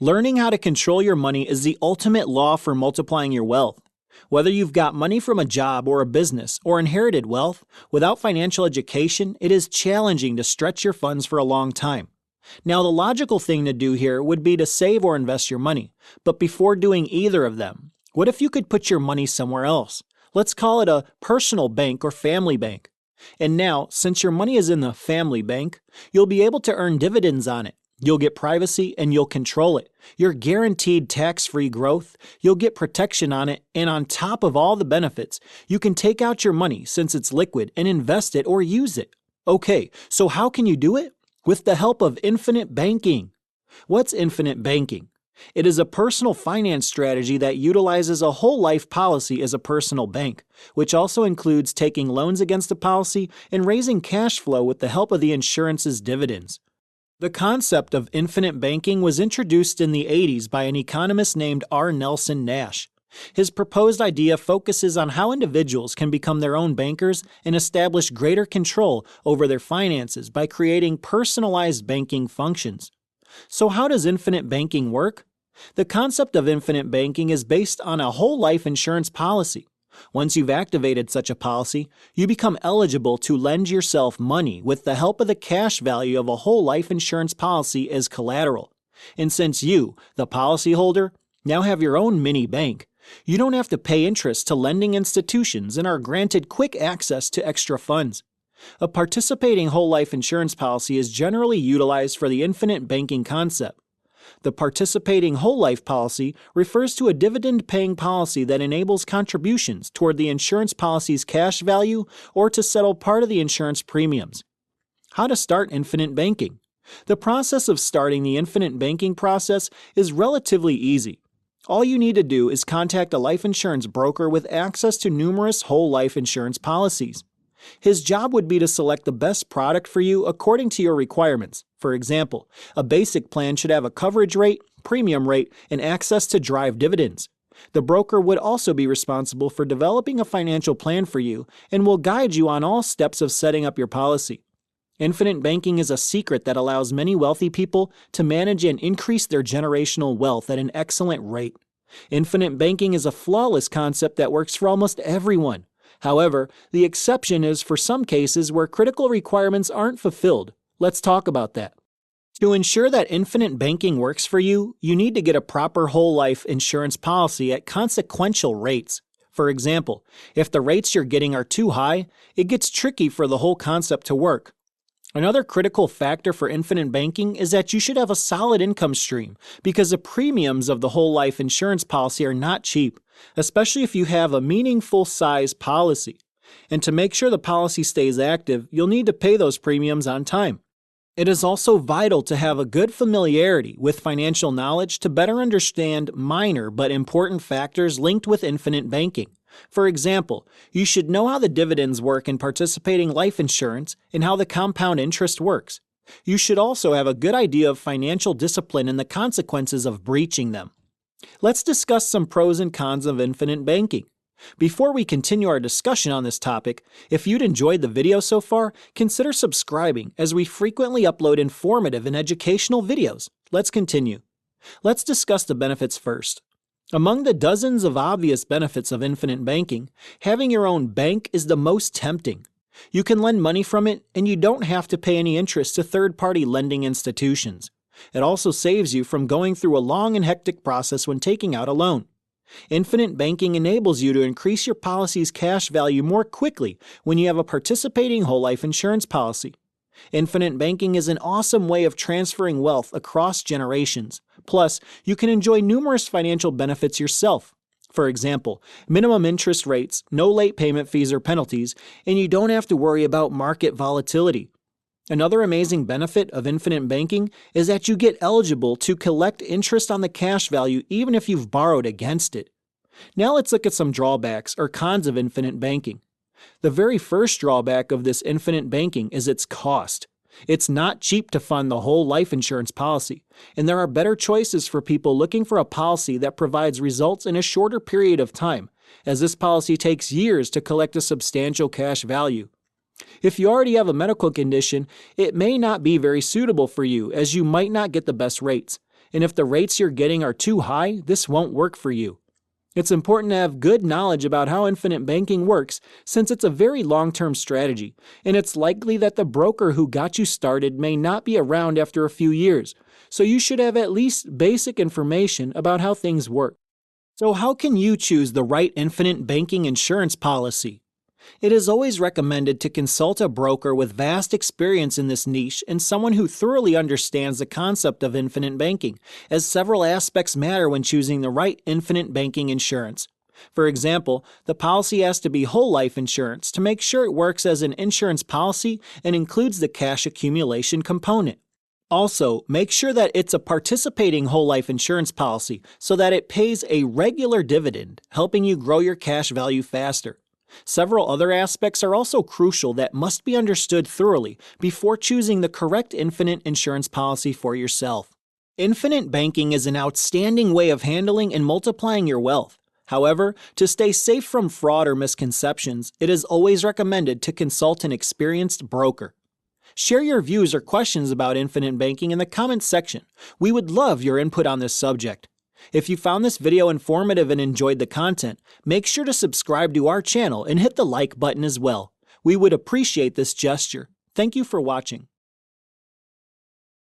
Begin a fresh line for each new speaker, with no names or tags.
Learning how to control your money is the ultimate law for multiplying your wealth. Whether you've got money from a job or a business or inherited wealth, without financial education, it is challenging to stretch your funds for a long time. Now, the logical thing to do here would be to save or invest your money. But before doing either of them, what if you could put your money somewhere else? Let's call it a personal bank or family bank. And now, since your money is in the family bank, you'll be able to earn dividends on it. You'll get privacy and you'll control it. You're guaranteed tax-free growth. You'll get protection on it. And on top of all the benefits, you can take out your money since it's liquid and invest it or use it. Okay, so how can you do it? With the help of infinite banking. What's infinite banking? It is a personal finance strategy that utilizes a whole life policy as a personal bank, which also includes taking loans against a policy and raising cash flow with the help of the insurance's dividends. The concept of infinite banking was introduced in the 80s by an economist named R. Nelson Nash. His proposed idea focuses on how individuals can become their own bankers and establish greater control over their finances by creating personalized banking functions. So how does infinite banking work? The concept of infinite banking is based on a whole life insurance policy. Once you've activated such a policy, you become eligible to lend yourself money with the help of the cash value of a whole life insurance policy as collateral. And since you, the policyholder, now have your own mini bank, you don't have to pay interest to lending institutions and are granted quick access to extra funds. A participating whole life insurance policy is generally utilized for the infinite banking concept. The participating whole life policy refers to a dividend-paying policy that enables contributions toward the insurance policy's cash value or to settle part of the insurance premiums. How to start infinite banking? The process of starting the infinite banking process is relatively easy. All you need to do is contact a life insurance broker with access to numerous whole life insurance policies. His job would be to select the best product for you according to your requirements. For example, a basic plan should have a coverage rate, premium rate, and access to drive dividends. The broker would also be responsible for developing a financial plan for you and will guide you on all steps of setting up your policy. Infinite banking is a secret that allows many wealthy people to manage and increase their generational wealth at an excellent rate. Infinite banking is a flawless concept that works for almost everyone. However, the exception is for some cases where critical requirements aren't fulfilled. Let's talk about that. To ensure that infinite banking works for you, you need to get a proper whole life insurance policy at consequential rates. For example, if the rates you're getting are too high, it gets tricky for the whole concept to work. Another critical factor for infinite banking is that you should have a solid income stream because the premiums of the whole life insurance policy are not cheap, especially if you have a meaningful size policy. And to make sure the policy stays active, you'll need to pay those premiums on time. It is also vital to have a good familiarity with financial knowledge to better understand minor but important factors linked with infinite banking. For example, you should know how the dividends work in participating life insurance and how the compound interest works. You should also have a good idea of financial discipline and the consequences of breaching them. Let's discuss some pros and cons of infinite banking. Before we continue our discussion on this topic, if you'd enjoyed the video so far, consider subscribing as we frequently upload informative and educational videos. Let's continue. Let's discuss the benefits first. Among the dozens of obvious benefits of infinite banking, having your own bank is the most tempting. You can lend money from it, and you don't have to pay any interest to third-party lending institutions. It also saves you from going through a long and hectic process when taking out a loan. Infinite banking enables you to increase your policy's cash value more quickly when you have a participating whole life insurance policy. Infinite banking is an awesome way of transferring wealth across generations. Plus, you can enjoy numerous financial benefits yourself. For example, minimum interest rates, no late payment fees or penalties, and you don't have to worry about market volatility. Another amazing benefit of infinite banking is that you get eligible to collect interest on the cash value even if you've borrowed against it. Now let's look at some drawbacks or cons of infinite banking. The very first drawback of this infinite banking is its cost. It's not cheap to fund the whole life insurance policy, and there are better choices for people looking for a policy that provides results in a shorter period of time, as this policy takes years to collect a substantial cash value. If you already have a medical condition, it may not be very suitable for you as you might not get the best rates. And if the rates you're getting are too high, this won't work for you. It's important to have good knowledge about how infinite banking works since it's a very long-term strategy, and it's likely that the broker who got you started may not be around after a few years, so you should have at least basic information about how things work. So how can you choose the right infinite banking insurance policy? It is always recommended to consult a broker with vast experience in this niche and someone who thoroughly understands the concept of infinite banking, as several aspects matter when choosing the right infinite banking insurance. For example, the policy has to be whole life insurance to make sure it works as an insurance policy and includes the cash accumulation component. Also, make sure that it's a participating whole life insurance policy so that it pays a regular dividend, helping you grow your cash value faster. Several other aspects are also crucial that must be understood thoroughly before choosing the correct infinite insurance policy for yourself. Infinite banking is an outstanding way of handling and multiplying your wealth. However, to stay safe from fraud or misconceptions, it is always recommended to consult an experienced broker. Share your views or questions about infinite banking in the comments section. We would love your input on this subject. If you found this video informative and enjoyed the content, make sure to subscribe to our channel and hit the like button as well. We would appreciate this gesture. Thank you for watching.